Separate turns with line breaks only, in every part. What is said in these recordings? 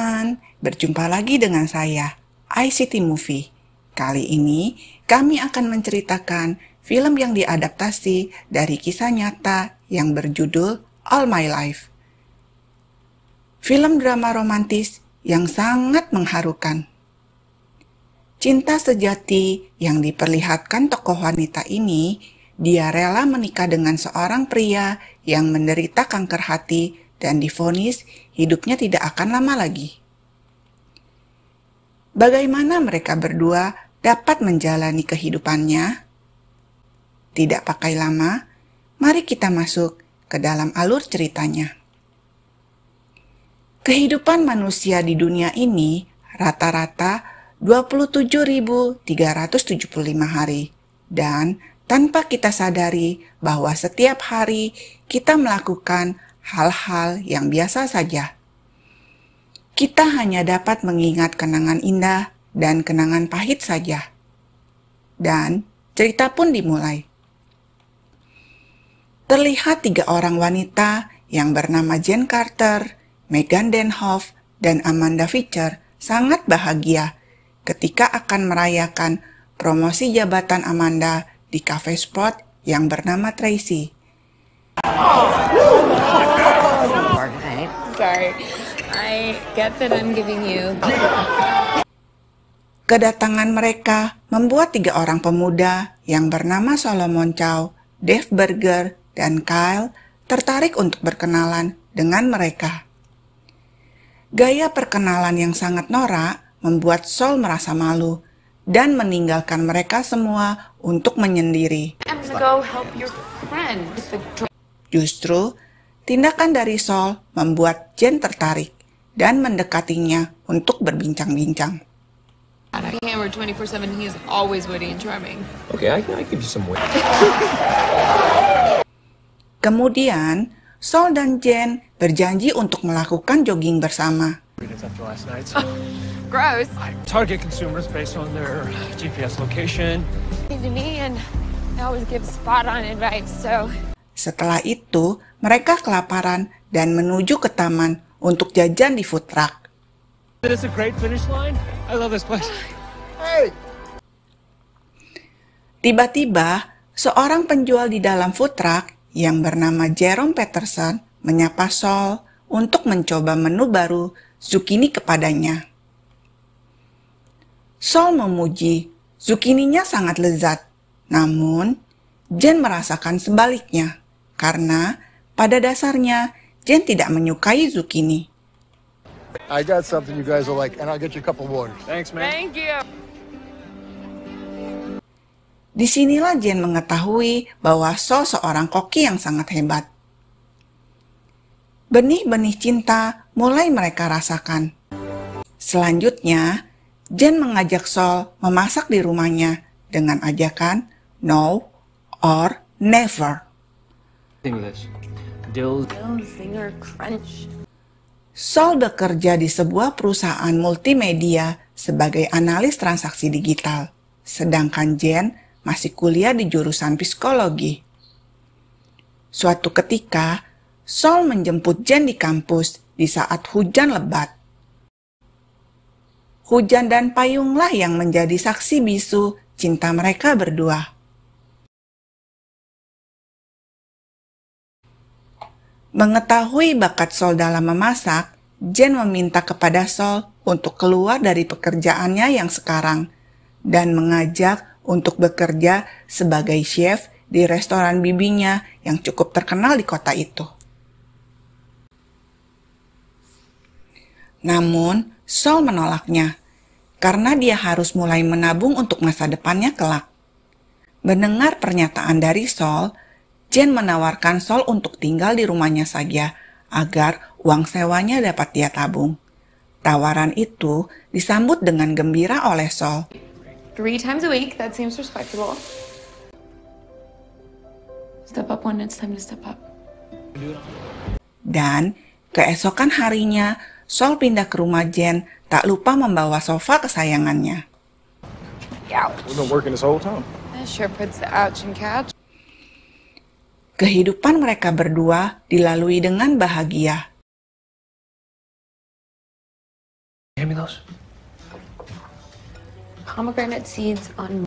teman-teman, berjumpa lagi dengan saya, ICT Movie. Kali ini, kami akan menceritakan film yang diadaptasi dari kisah nyata yang berjudul All My Life. Film drama romantis yang sangat mengharukan. Cinta sejati yang diperlihatkan tokoh wanita ini, dia rela menikah dengan seorang pria yang menderita kanker hati dan divonis hidupnya tidak akan lama lagi. Bagaimana mereka berdua dapat menjalani kehidupannya? Tidak pakai lama, mari kita masuk ke dalam alur ceritanya. Kehidupan manusia di dunia ini rata-rata 27.375 hari, dan tanpa kita sadari bahwa setiap hari kita melakukan hal-hal yang biasa saja. Kita hanya dapat mengingat kenangan indah dan kenangan pahit saja. Dan cerita pun dimulai. Terlihat 3 orang wanita yang bernama Jane Carter, Megan Denhoff, dan Amanda Fisher sangat bahagia ketika akan merayakan promosi jabatan Amanda di cafe sport yang bernama Tracy.
Sorry, I get that I'm giving you.
Kedatangan mereka membuat 3 orang pemuda yang bernama Solomon Chow, Dave Berger, dan Kyle tertarik untuk berkenalan dengan mereka. Gaya perkenalan yang sangat norak membuat Sol merasa malu dan meninggalkan mereka semua untuk menyendiri. Justru, tindakan dari Sol membuat Jane tertarik dan mendekatinya untuk berbincang-bincang. Kemudian, Sol dan Jane berjanji untuk melakukan jogging bersama.
Gross.
Target consumers based on their GPS location.
To me, and I always give spot on advice, so.
Setelah itu, mereka kelaparan dan menuju ke taman untuk jajan di food truck.
It's a great finish line. I love this place.
Tiba-tiba, seorang penjual di dalam food truck yang bernama Jerome Peterson menyapa Sol untuk mencoba menu baru zucchini kepadanya. Sol memuji zucchininya sangat lezat, namun Jane merasakan sebaliknya karena pada dasarnya Jane tidak menyukai zucchini.
I got something you guys will like, and I'll get you a cup of water.
Thanks, man.
Thank you.
Disinilah Jane mengetahui bahwa Sol seorang koki yang sangat hebat. Benih-benih cinta mulai mereka rasakan. Selanjutnya, Jane mengajak Sol memasak di rumahnya dengan ajakan no or never.
Finger crunch.
Sol bekerja di sebuah perusahaan multimedia sebagai analis transaksi digital, sedangkan Jane masih kuliah di jurusan psikologi. Suatu ketika, Sol menjemput Jane di kampus di saat hujan lebat. Hujan dan payunglah yang menjadi saksi bisu cinta mereka berdua. Mengetahui bakat Sol dalam memasak, Jane meminta kepada Sol untuk keluar dari pekerjaannya yang sekarang dan mengajak untuk bekerja sebagai chef di restoran bibinya yang cukup terkenal di kota itu. Namun, Sol menolaknya karena dia harus mulai menabung untuk masa depannya kelak. Mendengar pernyataan dari Sol, Jane menawarkan Sol untuk tinggal di rumahnya saja agar uang sewanya dapat dia tabung. Tawaran itu disambut dengan gembira oleh Sol.
3 times a week, that seems respectable. Step up when it's time to step up.
Dan keesokan harinya, Sol pindah ke rumah Jane, tak lupa membawa sofa kesayangannya.
We've been working this whole time.
That sure puts the ouch in couch.
Kehidupan mereka berdua dilalui dengan bahagia.
those?
Pomegranate seeds on.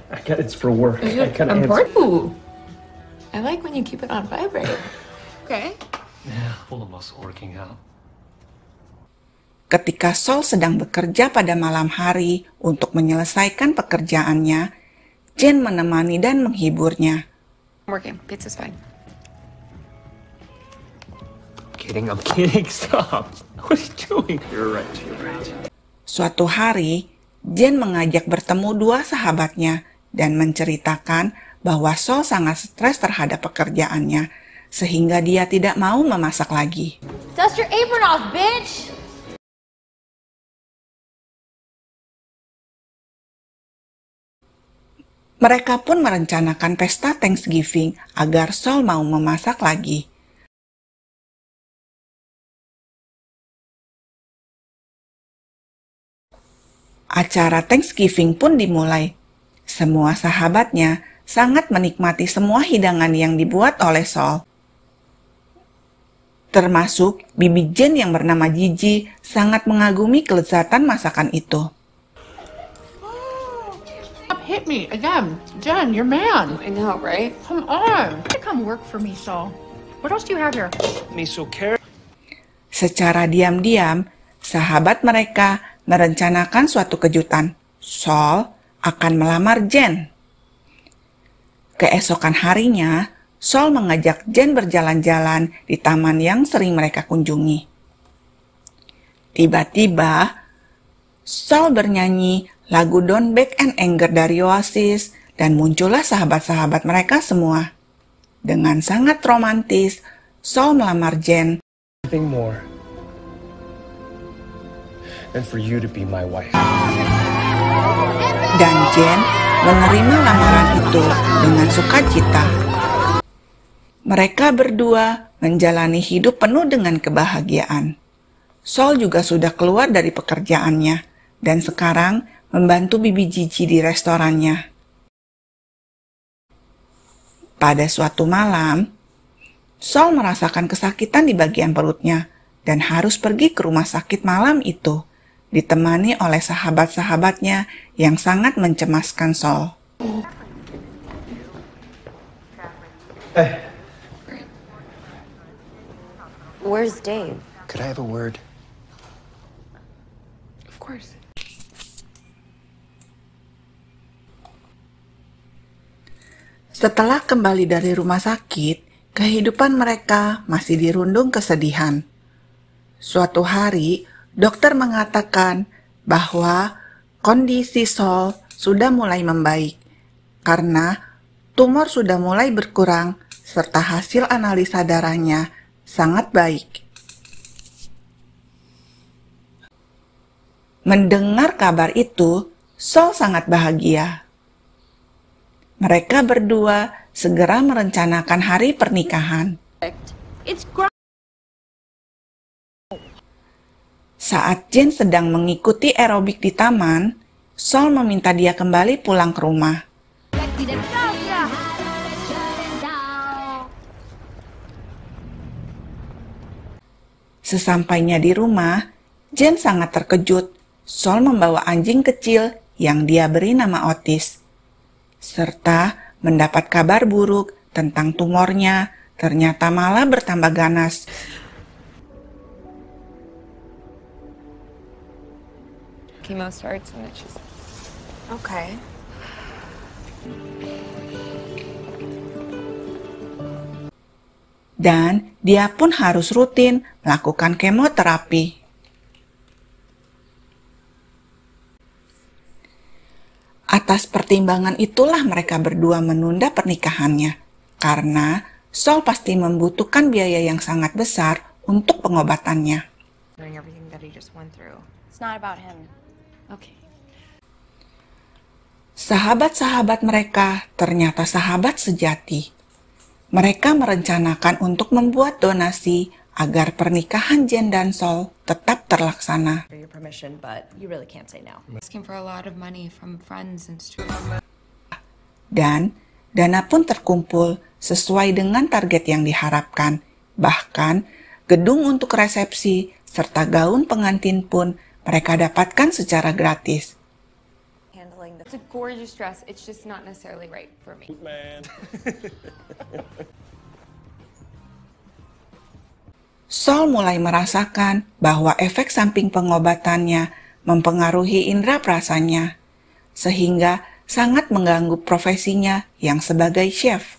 I get it's for work.
Is
I
it
kind of
important? Ooh. I like when you keep it on vibrate. Okay.
Yeah, full of muscle working out.
Ketika Saul sedang bekerja pada malam hari untuk menyelesaikan pekerjaannya, Jen menemani dan menghiburnya.
I'm working. Pizza's fine.
I'm kidding. Stop. What are you doing? You're right.
Suatu hari, Jen mengajak bertemu dua sahabatnya dan menceritakan bahwa Saul sangat stres terhadap pekerjaannya, sehingga dia tidak mau memasak lagi.
Dust your apron off, bitch!
Mereka pun merencanakan pesta Thanksgiving agar Saul mau memasak lagi. Acara Thanksgiving pun dimulai. Semua sahabatnya sangat menikmati semua hidangan yang dibuat oleh Saul. Termasuk bibi Jen yang bernama Gigi sangat mengagumi kelezatan masakan itu.
Hit me again. Jen, you're man.
I know, right?
Come on. Come work for me, Saul. What else do you have here?
Miso carrot.
Secara diam-diam, sahabat mereka merencanakan suatu kejutan. Saul akan melamar Jen. Keesokan harinya, Saul mengajak Jen berjalan-jalan di taman yang sering mereka kunjungi. Tiba-tiba, Saul bernyanyi lagu Don't Back and Anger dari Oasis dan muncullah sahabat-sahabat mereka semua. Dengan sangat romantis, Saul melamar Jen.
Nothing more than for you to be my wife.
Dan Jen menerima lamaran itu dengan sukacita. Mereka berdua menjalani hidup penuh dengan kebahagiaan. Saul juga sudah keluar dari pekerjaannya dan sekarang membantu bibi Gigi di restorannya. Pada suatu malam, Saul merasakan kesakitan di bagian perutnya dan harus pergi ke rumah sakit malam itu, ditemani oleh sahabat-sahabatnya yang sangat mencemaskan Saul.
Where's Dave?
Could I have a word?
Of course.
Setelah kembali dari rumah sakit, kehidupan mereka masih dirundung kesedihan. Suatu hari, dokter mengatakan bahwa kondisi Saul sudah mulai membaik karena tumor sudah mulai berkurang serta hasil analisa darahnya sangat baik. Mendengar kabar itu, Saul sangat bahagia. Mereka berdua segera merencanakan hari pernikahan. Saat Jen sedang mengikuti aerobik di taman, Saul meminta dia kembali pulang ke rumah. Sesampainya di rumah, Jen sangat terkejut. Saul membawa anjing kecil yang dia beri nama Otis, serta mendapat kabar buruk tentang tumornya ternyata malah bertambah ganas.
Chemo starts and it's just...
Okay.
Dan dia pun harus rutin melakukan kemoterapi. Atas pertimbangan itulah mereka berdua menunda pernikahannya, karena Saul pasti membutuhkan biaya yang sangat besar untuk pengobatannya.
Everything that he just went through.
It's not about him.
Okay.
Sahabat-sahabat mereka ternyata sahabat sejati. Mereka merencanakan untuk membuat donasi agar pernikahan Jen dan Saul tetap terlaksana.
For your permission, but you really can't say no.
Asking for a lot of money from friends and students.
Dan dana pun terkumpul sesuai dengan target yang diharapkan, Bahkan, gedung untuk resepsi serta gaun pengantin pun mereka dapatkan secara gratis.
It's a gorgeous dress. It's just not necessarily right for me.
Saul mulai merasakan bahwa efek samping pengobatannya mempengaruhi indera perasanya, sehingga sangat mengganggu profesinya yang sebagai chef.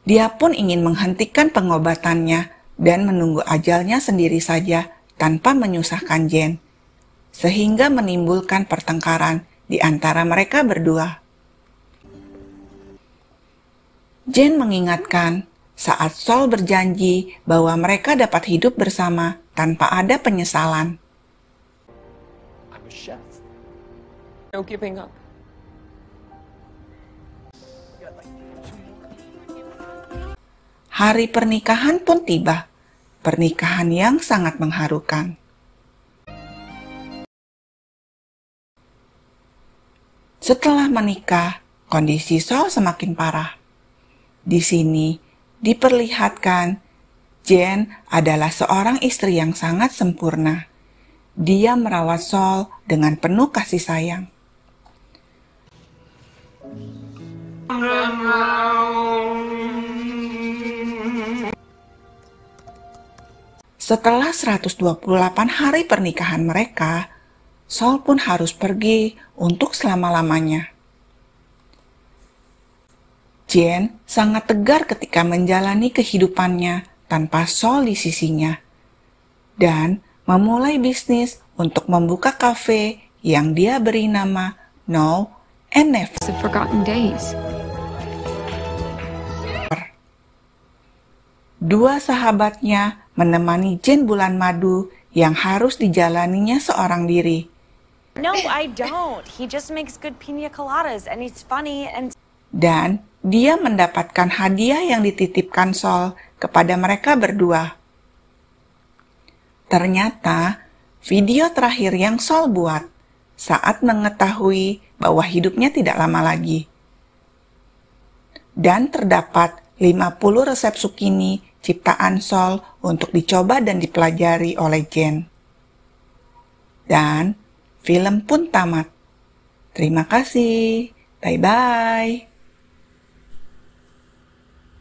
Dia pun ingin menghentikan pengobatannya dan menunggu ajalnya sendiri saja tanpa menyusahkan Jane, sehingga menimbulkan pertengkaran di antara mereka berdua. Jane mengingatkan saat Saul berjanji bahwa mereka dapat hidup bersama tanpa ada penyesalan.
I'm a chef.
No giving up.
Hari pernikahan pun tiba, pernikahan yang sangat mengharukan. Setelah menikah, kondisi Saul semakin parah. Di sini diperlihatkan Jane adalah seorang istri yang sangat sempurna. Dia merawat Saul dengan penuh kasih sayang. Setelah 128 hari pernikahan mereka, Saul pun harus pergi untuk selama-lamanya. Jane sangat tegar ketika menjalani kehidupannya tanpa Saul di sisinya, dan memulai bisnis untuk membuka kafe yang dia beri nama Now and Never.
The forgotten days.
Dua sahabatnya menemani Jane bulan madu yang harus dijalaninya seorang diri.
No, I don't. He just makes good pina coladas and he's funny and...
Dan dia mendapatkan hadiah yang dititipkan Saul kepada mereka berdua. Ternyata, video terakhir yang Saul buat saat mengetahui bahwa hidupnya tidak lama lagi. Dan terdapat 50 resep sukini ciptaan Saul untuk dicoba dan dipelajari oleh Jane. Dan film pun tamat. Terima kasih. Bye-bye.